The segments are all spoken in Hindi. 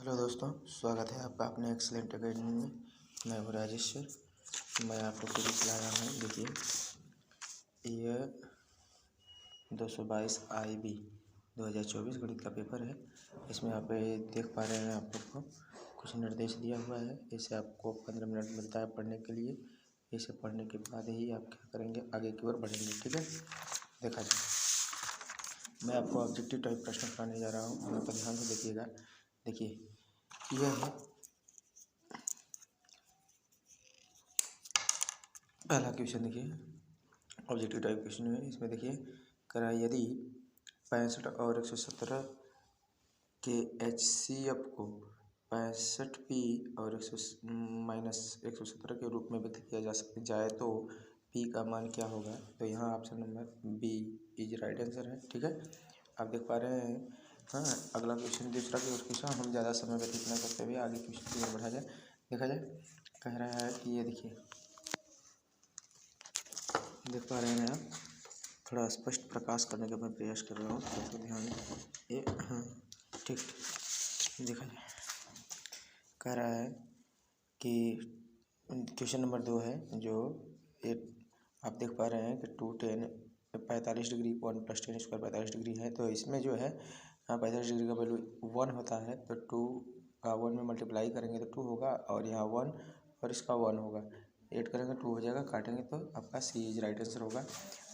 हेलो दोस्तों, स्वागत है आपका अपने एक्सीलेंट अकेडमी में। मैं हूँ राजेश्वर। मैं आपको फिजिक्स लाया हूँ। देखिए, ये 222 IB 2024 गणित का पेपर है। इसमें आप देख पा रहे हैं, आप लोग को कुछ निर्देश दिया हुआ है। इसे आपको 15 मिनट मिलता है पढ़ने के लिए। इसे पढ़ने के बाद ही आप क्या करेंगे, आगे की ओर बढ़ेंगे। ठीक है, देखा जाए। मैं आपको ऑब्जेक्टिव टाइप प्रश्न कराने जा रहा हूँ, आप ध्यान से देखिएगा। देखिए, यह है पहला क्वेश्चन। देखिए, ऑब्जेक्टिव टाइप क्वेश्चन है। इसमें देखिए, करा यदि 65 और 117 के HCF को 65P और 117 के रूप में व्यक्त किया जाए तो P का मान क्या होगा। तो यहाँ option number B is right answer है। ठीक है, आप देख पा रहे हैं। हाँ, अगला क्वेश्चन, दूसरा क्वेश्चन हम ज़्यादा समय व्यतीत न करते हुए आगे क्वेश्चन की ओर बढ़ा जाए। देखा जाए, कह रहा है कि ये देखिए, देख पा रहे हैं आप। थोड़ा स्पष्ट प्रकाश करने का मैं प्रयास कर रहा हूँ, तो ध्यान ये। हाँ, ठीक देखा जाए। कह रहा है कि क्वेश्चन नंबर 2 है, जो ये आप देख पा रहे हैं कि 2 10 45 डिग्री 1 + 10 स्क्वायर 45 डिग्री है। तो इसमें जो है 45 डिग्री का वैल्यू 1 होता है। तो 2 का 1 में मल्टीप्लाई करेंगे तो 2 होगा, और यहाँ 1 और इसका 1 होगा। ऐड करेंगे 2 हो जाएगा, काटेंगे तो आपका C इज राइट आंसर होगा।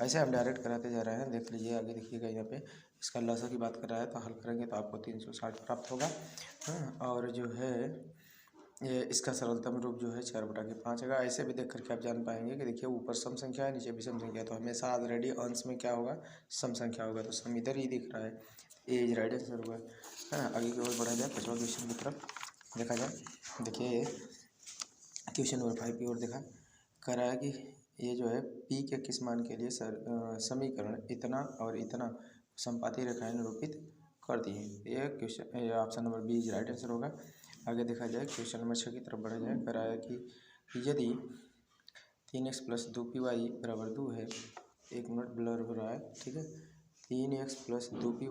ऐसे हम डायरेक्ट कराते जा रहे हैं। देख लीजिए, आगे देखिएगा। यहाँ पे इसका लसा की बात कर रहा है, तो हल करेंगे तो आपको 360 प्राप्त होगा। हाँ, और जो है ये इसका सरलतम रूप जो है 4/5 है। ऐसे भी देख करके आप जान पाएंगे कि देखिए, ऊपर सम संख्या है, नीचे भी सम संख्या है। तो हमेशा ऑलरेडी अंश में क्या होगा, सम संख्या होगा। तो सम इधर ही दिख रहा है, ए इज राइट आंसर होगा। हाँ, आगे की ओर बढ़ा जाए, 5वां क्वेश्चन की तरफ देखा जाए। देखिए, क्वेश्चन नंबर 5 की ओर देखा। कह रहा है कि ये जो है P के किस मान के लिए समीकरण इतना और इतना संपाती रेखाएं निरूपित कर दी है। ये क्वेश्चन, ये option number B is right answer होगा। आगे देखा जाए, क्वेश्चन नंबर 6 की तरफ बढ़ा जाए। कह रहा है कि यदि 3x + 2py = 2 है। 1 मिनट, ब्लर हो रहा है। ठीक है, 3x + 2py =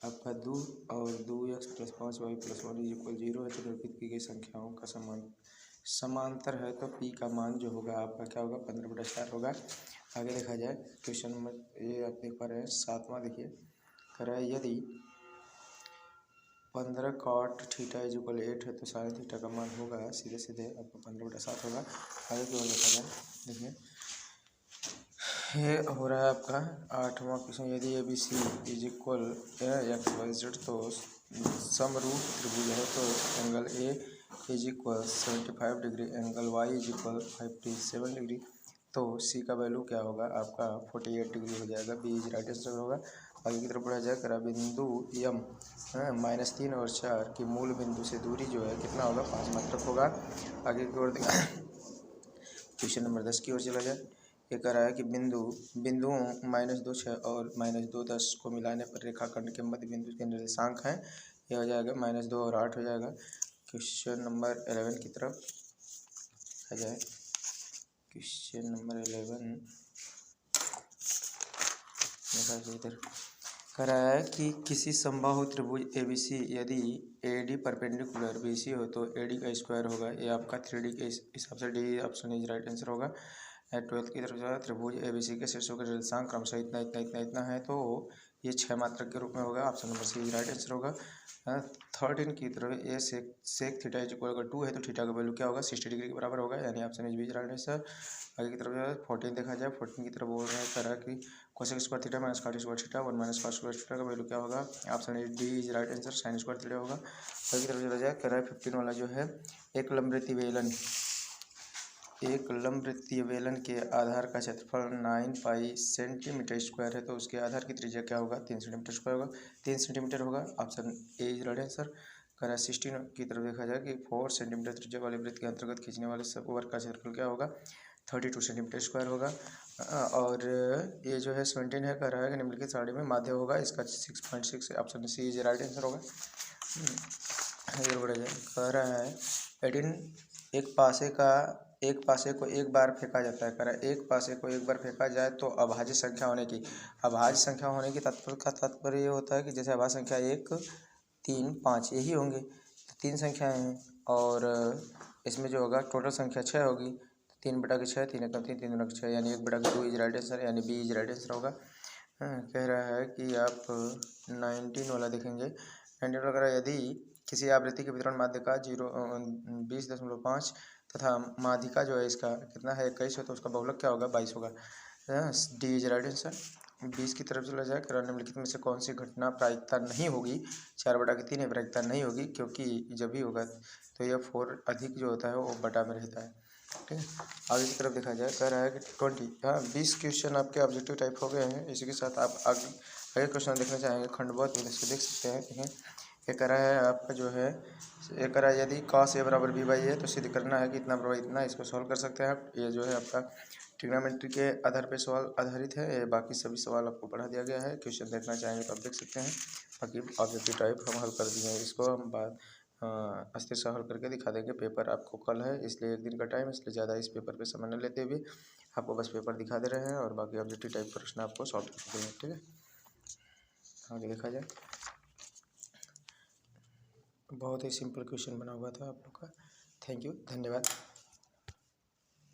आपका 2 और 2x + 5y + 1 = 0 है। तो निरूपित की गई संख्याओं का समांतर है। तो P का मान जो होगा आपका क्या होगा, 15/4 होगा। आगे देखा जाए, क्वेश्चन नंबर ये आप देख पा रहे हैं 7वां। देखिए, कह रहा है यदि 15 cot θ = 8 है, तो sin θ का मान होगा सीधे सीधे आपको 15/7 होगा। आगे की ओर देखा जाए। देखिए, ये हो रहा है आपका 8वां क्वेश्चन। यदि ABC = XYZ तो समरूप त्रिभुज है। तो angle A = 75 degree, angle Y = 57 degree. तो C का वैल्यू क्या होगा आपका, 48 डिग्री हो जाएगा। B इज राइट आंसर होगा। आगे की तरफ बढ़ा जाए। करा बिंदु M -3 और 4 की मूल बिंदु से दूरी जो है कितना होगा, 5 मात्रक होगा। आगे की ओर देखा, क्वेश्चन नंबर 10 की ओर चला जाए। ये कह रहा है कि बिंदुओं -2 6 और -2 10 को मिलाने पर रेखाखंड के मध्य बिंदु के निर्देशांक हैं। यह हो जाएगा -2 और 8 हो जाएगा। क्वेश्चन नंबर 11 की तरफ आ जाए। क्वेश्चन नंबर 11 देखा इधर। कह रहा है कि किसी समबाहु त्रिभुज ABC यदि AD परपेंडिकुलर BC हो तो AD का स्क्वायर होगा। ये आपका 3D के हिसाब से D option is right answer होगा। 12th की तरफ से त्रिभुज ABC के शीर्षों के निर्देशांक क्रमशः इतना इतना इतना इतना है। तो ये 6 मात्रक के रूप में होगा। Option number C is right answer होगा। 13 की तरफ ये सेक θ = 2 है। तो थीटा का वैल्यू क्या होगा, 60 डिग्री के बराबर होगा। यानी ऑप्शन इज राइट आंसर। आगे की तरफ 14 देखा जाए। 14 की तरफ बोल रहे हैं तरह की cosec square theta - cot square theta 1 - cos square theta का वैल्यू क्या होगा। Option D is right answer, sine square theta होगा। आगे की तरफ चला जाए। कह रहा है 15 वाला जो है, एक लंबवृत्तीय बेलन के आधार का क्षेत्रफल 9 पाई सेंटीमीटर² है। तो उसके आधार की त्रिज्या क्या होगा, 3 सेंटीमीटर² होगा, 3 सेंटीमीटर होगा। Option A is right answer. कह रहा है 16 की तरफ देखा जाए कि 4 सेंटीमीटर त्रिज्या वाले वृत्त के अंतर्गत खींचने वाले सब वर्ग का क्षेत्रफल क्या होगा, 32 सेंटीमीटर² होगा। और ये जो है 17 है। कह रहा है कि निम्नलिखित सारणी में माध्य होगा, इसका 6.6 option C is right answer होगा। आगे बढ़ा जाए। कह रहा है 18 एक पासे को एक बार फेंका जाता है। कह रहा है एक पासे को एक बार फेंका जाए तो अभाज्य संख्या होने की तात्पर्य ये होता है कि जैसे अभाज्य संख्या 1 3, 5 यही होंगे, तो 3 संख्याएँ हैं। और इसमें जो होगा टोटल संख्या 6 होगी, 3/6, 3 एकम 3, 3 दूना 6, यानी 1/2 इज राइट आंसर, यानी बी इज राइट आंसर होगा। कह रहा है कि आप 19 वाला देखेंगे। 19 वाला कह रहा है यदि किसी आवृत्ति के वितरण माध्य का 20.5 तथा माध्यिका जो है इसका कितना है 21 है, तो उसका बहुलक क्या होगा 22 होगा। D is right answer. 20 की तरफ चला जाए, निम्नलिखित में से कौन सी घटना प्रायिकता नहीं होगी। 4/3 प्रायिकता नहीं होगी, क्योंकि जब भी होगा तो यह 4 अधिक जो होता है वो बटा में रहता है। ठीक है, आगे की तरफ देखा जाए, कह रहा है कि 20 क्वेश्चन आपके ऑब्जेक्टिव टाइप हो गए हैं। इसी के साथ आप आगे क्वेश्चन देखना चाहेंगे खंडबद्ध विधि से देख सकते हैं। देखें, ये कह रहा है आपका जो है, ये कह रहा है यदि cos a बराबर b/a है तो सिद्ध करना है कि इतना बराबर इतना, इसको सॉल्व कर सकते हैं आप। ये जो है आपका ट्रिग्नोमेट्री के आधार पे सवाल आधारित है। ये बाकी सभी सवाल आपको पढ़ा दिया गया है। क्वेश्चन देखना चाहेंगे तो आप देख सकते हैं। बाकी ऑब्जेक्टिव टाइप हम हल कर दिए हैं, इसको हम बाद अस्थिर से हल करके दिखा देंगे। पेपर आपको कल है, इसलिए 1 दिन का टाइम, इसलिए ज़्यादा इस पेपर पे समय न लेते हुए आपको बस पेपर दिखा दे रहे हैं और बाकी ऑब्जेक्टिव टाइप प्रश्न आपको सॉल्व कर देंगे। ठीक है, आगे देखा जाए, बहुत ही सिंपल क्वेश्चन बना हुआ था आप लोग का। थैंक यू, धन्यवाद।